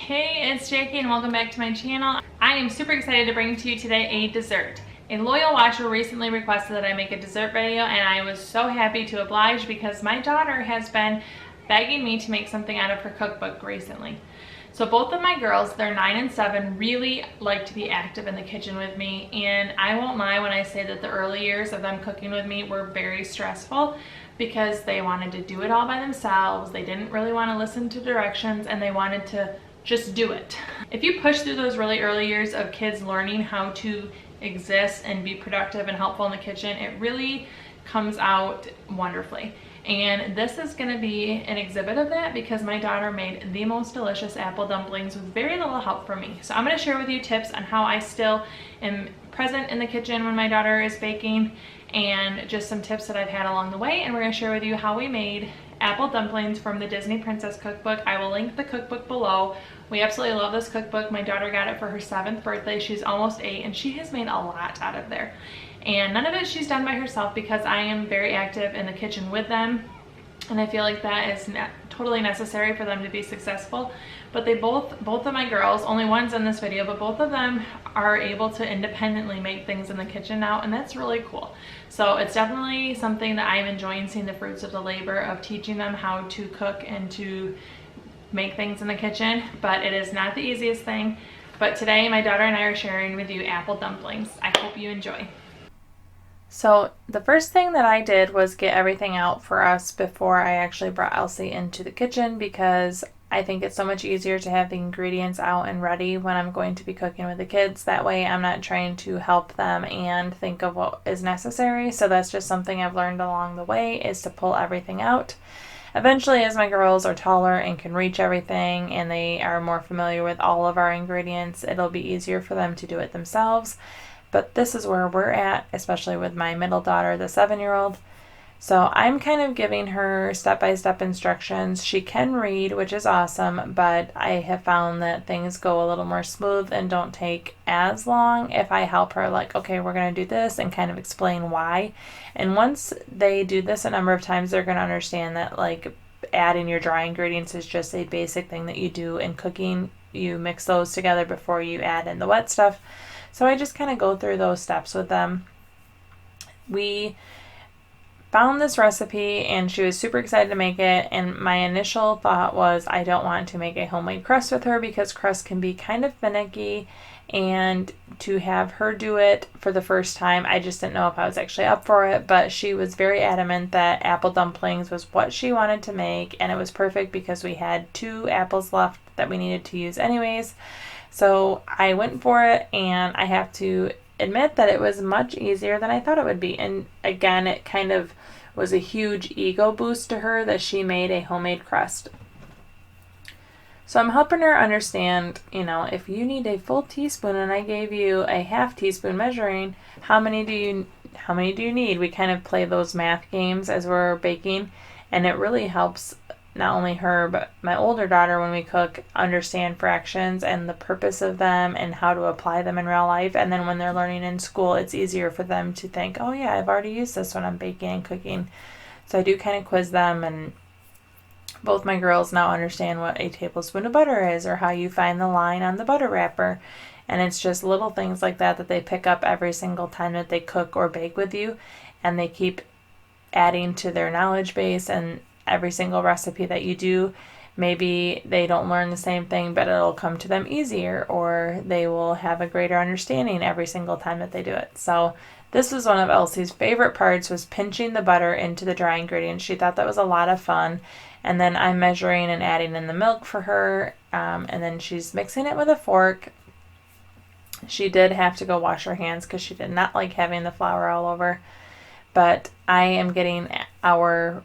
Hey, it's Jackie and welcome back to my channel. I am super excited to bring to you today a dessert. A loyal watcher recently requested that I make a dessert video and I was so happy to oblige because my daughter has been begging me to make something out of her cookbook recently. So both of my girls, they're 9 and 7, really like to be active in the kitchen with me, and I won't lie when I say that the early years of them cooking with me were very stressful because they wanted to do it all by themselves. They didn't really want to listen to directions and they wanted to just do it. If you push through those really early years of kids learning how to exist and be productive and helpful in the kitchen, it really comes out wonderfully. And this is going to be an exhibit of that because my daughter made the most delicious apple dumplings with very little help from me. So I'm going to share with you tips on how I still am present in the kitchen when my daughter is baking, and just some tips that I've had along the way. And we're going to share with you how we made apple dumplings from the Disney Princess cookbook. I will link the cookbook below. We absolutely love this cookbook. My daughter got it for her 7th birthday. She's almost 8 and she has made a lot out of there. And none of it she's done by herself because I am very active in the kitchen with them. And I feel like that is totally necessary for them to be successful. But they both of my girls, only one's in this video, but both of them are able to independently make things in the kitchen now, and that's really cool. So it's definitely something that I'm enjoying, seeing the fruits of the labor of teaching them how to cook and to make things in the kitchen, but it is not the easiest thing. But today my daughter and I are sharing with you apple dumplings. I hope you enjoy. So the first thing that I did was get everything out for us before I actually brought Elsie into the kitchen, because I think it's so much easier to have the ingredients out and ready when I'm going to be cooking with the kids. That way I'm not trying to help them and think of what is necessary. So that's just something I've learned along the way, is to pull everything out. Eventually, as my girls are taller and can reach everything and they are more familiar with all of our ingredients, it'll be easier for them to do it themselves. But this is where we're at, especially with my middle daughter, the 7-year-old. So I'm kind of giving her step-by-step instructions. She can read, which is awesome, but I have found that things go a little more smooth and don't take as long if I help her, like, okay, we're going to do this, and kind of explain why. And once they do this a number of times, they're going to understand that, like, adding your dry ingredients is just a basic thing that you do in cooking. You mix those together before you add in the wet stuff. So I just kind of go through those steps with them. We found this recipe and she was super excited to make it, and my initial thought was I don't want to make a homemade crust with her because crust can be kind of finicky, and to have her do it for the first time, I just didn't know if I was actually up for it. But she was very adamant that apple dumplings was what she wanted to make, and it was perfect because we had 2 apples left that we needed to use anyways. So I went for it, and I have to admit that it was much easier than I thought it would be. And again, it kind of was a huge ego boost to her that she made a homemade crust. So I'm helping her understand, if you need a full teaspoon and I gave you a half teaspoon measuring, how many do you need? We kind of play those math games as we're baking, and it really helps not only her, but my older daughter, when we cook, understand fractions and the purpose of them and how to apply them in real life. And then when they're learning in school, it's easier for them to think, oh yeah, I've already used this when I'm baking and cooking. So I do kind of quiz them, and both my girls now understand what a tablespoon of butter is, or how you find the line on the butter wrapper. And it's just little things like that that they pick up every single time that they cook or bake with you, and they keep adding to their knowledge base. And every single recipe that you do, maybe they don't learn the same thing, but it'll come to them easier, or they will have a greater understanding every single time that they do it. So this was one of Elsie's favorite parts, was pinching the butter into the dry ingredients. She thought that was a lot of fun. And then I'm measuring and adding in the milk for her, and then she's mixing it with a fork. She did have to go wash her hands because she did not like having the flour all over. But I am getting our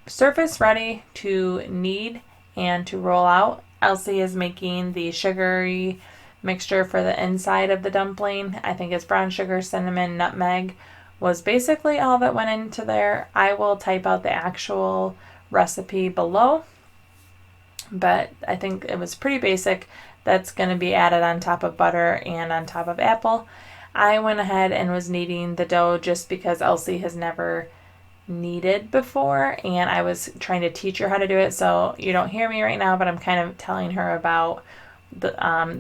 surface ready to knead and to roll out. Elsie is making the sugary mixture for the inside of the dumpling. I think it's brown sugar, cinnamon, nutmeg was basically all that went into there. I will type out the actual recipe below, but I think it was pretty basic. That's going to be added on top of butter and on top of apple. I went ahead and was kneading the dough just because Elsie has never kneaded before, and I was trying to teach her how to do it. So you don't hear me right now, but I'm kind of telling her about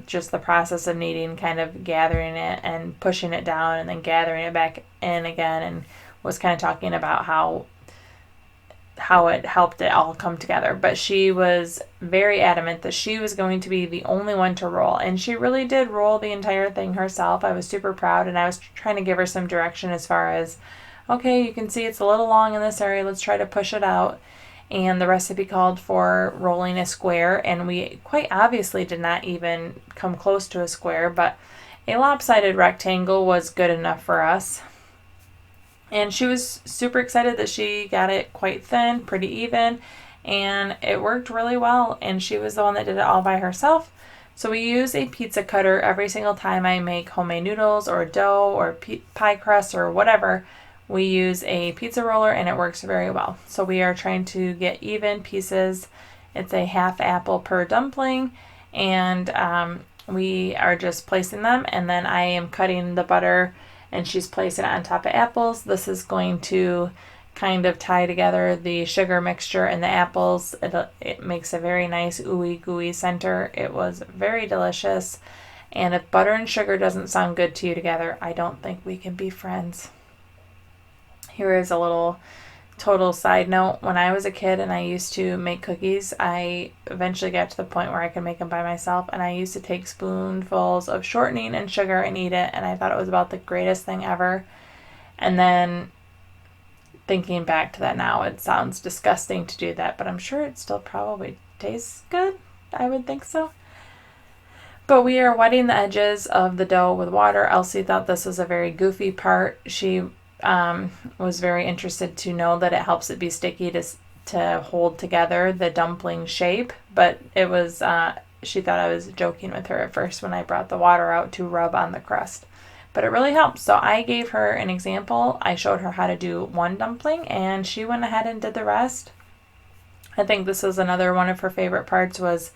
just the process of kneading, kind of gathering it and pushing it down and then gathering it back in again, and was kind of talking about how it helped it all come together. But she was very adamant that she was going to be the only one to roll, and she really did roll the entire thing herself. I was super proud, and I was trying to give her some direction as far as, okay, you can see it's a little long in this area, let's try to push it out. And the recipe called for rolling a square, and we quite obviously did not even come close to a square, but a lopsided rectangle was good enough for us. And she was super excited that she got it quite thin, pretty even, and it worked really well, and she was the one that did it all by herself. So we use a pizza cutter every single time I make homemade noodles or dough or pie crust or whatever. We use a pizza roller, and it works very well. So we are trying to get even pieces. It's a half apple per dumpling, and we are just placing them, and then I am cutting the butter and she's placing it on top of apples. This is going to kind of tie together the sugar mixture and the apples. It makes a very nice ooey gooey center. It was very delicious, and if butter and sugar doesn't sound good to you together, I don't think we can be friends. Here is a little total side note. When I was a kid and I used to make cookies, I eventually got to the point where I could make them by myself, and I used to take spoonfuls of shortening and sugar and eat it, and I thought it was about the greatest thing ever. And then thinking back to that now, it sounds disgusting to do that, but I'm sure it still probably tastes good. I would think so. But we are wetting the edges of the dough with water. Elsie thought this was a very goofy part. She was very interested to know that it helps it be sticky to hold together the dumpling shape, but it was she thought I was joking with her at first when I brought the water out to rub on the crust, but it really helps. So I gave her an example. I showed her how to do one dumpling, and she went ahead and did the rest. I think this is another one of her favorite parts, was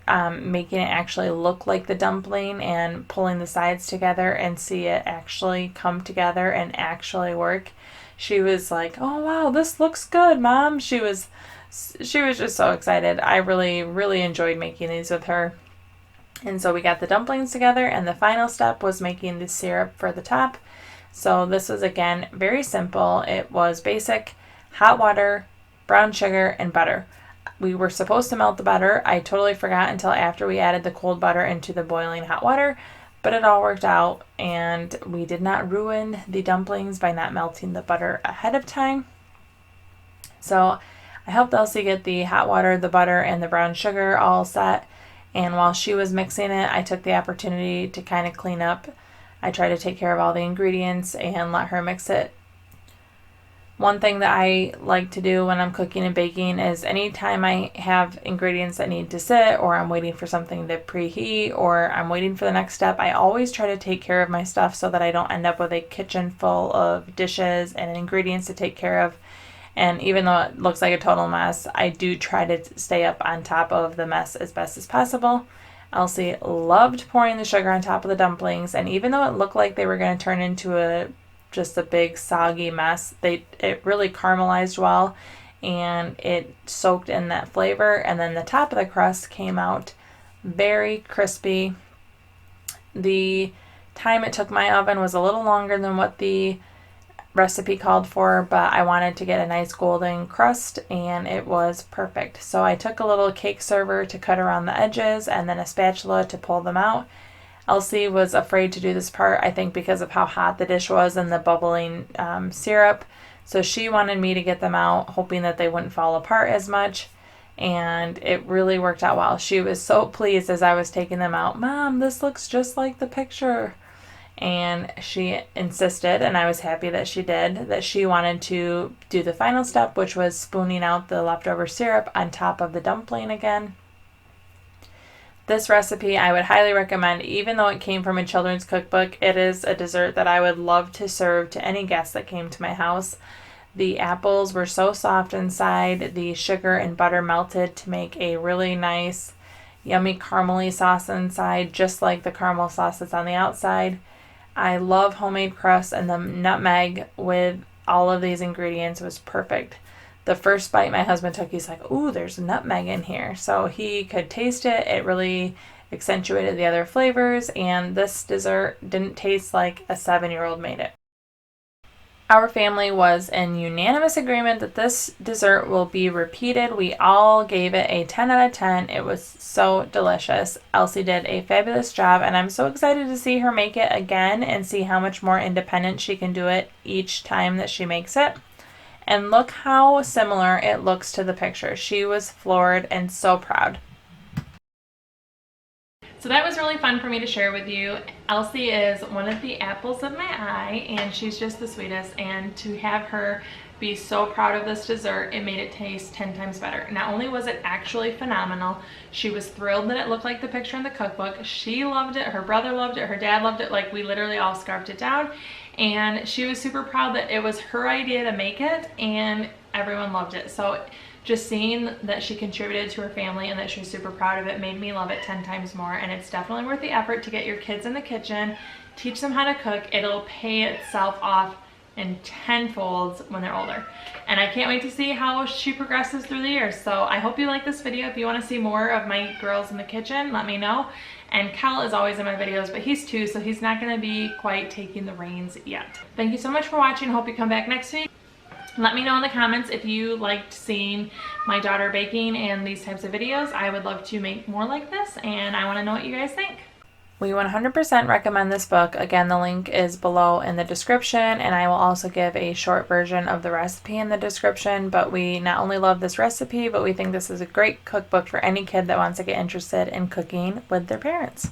making it actually look like the dumpling and pulling the sides together and see it actually come together and actually work. She was like, "Oh wow, this looks good, Mom." She was just so excited. I really enjoyed making these with her. And so we got the dumplings together, and the final step was making the syrup for the top. So this was, again, very simple. It was basic hot water, brown sugar, and butter. We were supposed to melt the butter. I totally forgot until after we added the cold butter into the boiling hot water, but it all worked out, and we did not ruin the dumplings by not melting the butter ahead of time. So I helped Elsie get the hot water, the butter, and the brown sugar all set, and while she was mixing it, I took the opportunity to kind of clean up. I tried to take care of all the ingredients and let her mix it. One thing that I like to do when I'm cooking and baking is anytime I have ingredients that need to sit, or I'm waiting for something to preheat, or I'm waiting for the next step, I always try to take care of my stuff so that I don't end up with a kitchen full of dishes and ingredients to take care of. And even though it looks like a total mess, I do try to stay up on top of the mess as best as possible. Elsie loved pouring the sugar on top of the dumplings, and even though it looked like they were going to turn into just a big soggy mess, it really caramelized well, and it soaked in that flavor, and then the top of the crust came out very crispy. The time it took my oven was a little longer than what the recipe called for, but I wanted to get a nice golden crust, and it was perfect. So I took a little cake server to cut around the edges, and then a spatula to pull them out. Elsie was afraid to do this part, I think because of how hot the dish was and the bubbling syrup. So she wanted me to get them out, hoping that they wouldn't fall apart as much. And it really worked out well. She was so pleased as I was taking them out. "Mom, this looks just like the picture." And she insisted, and I was happy that she did, that she wanted to do the final step, which was spooning out the leftover syrup on top of the dumpling again. This recipe I would highly recommend. Even though it came from a children's cookbook, it is a dessert that I would love to serve to any guests that came to my house. The apples were so soft inside. The sugar and butter melted to make a really nice, yummy caramely sauce inside, just like the caramel sauce that's on the outside. I love homemade crust, and the nutmeg with all of these ingredients was perfect. The first bite my husband took, he's like, "Ooh, there's nutmeg in here." So he could taste it. It really accentuated the other flavors, and this dessert didn't taste like a 7-year-old made it. Our family was in unanimous agreement that this dessert will be repeated. We all gave it a 10 out of 10. It was so delicious. Elsie did a fabulous job, and I'm so excited to see her make it again and see how much more independent she can do it each time that she makes it. And look how similar it looks to the picture. She was floored and so proud. So that was really fun for me to share with you. Elsie is one of the apples of my eye, and she's just the sweetest, and to have her be so proud of this dessert, it made it taste 10 times better. Not only was it actually phenomenal, she was thrilled that it looked like the picture in the cookbook. She loved it, her brother loved it, her dad loved it, like we literally all scarfed it down, and she was super proud that it was her idea to make it, and everyone loved it. So just seeing that she contributed to her family and that she was super proud of it made me love it 10 times more. And it's definitely worth the effort to get your kids in the kitchen, teach them how to cook. It'll pay itself off in tenfolds when they're older. And I can't wait to see how she progresses through the years. So I hope you like this video. If you want to see more of my girls in the kitchen, let me know. And Kel is always in my videos, but he's 2, so he's not going to be quite taking the reins yet. Thank you so much for watching. Hope you come back next week. Let me know in the comments if you liked seeing my daughter baking and these types of videos. I would love to make more like this, and I want to know what you guys think. We 100% recommend this book. Again, the link is below in the description, and I will also give a short version of the recipe in the description. But we not only love this recipe, but we think this is a great cookbook for any kid that wants to get interested in cooking with their parents.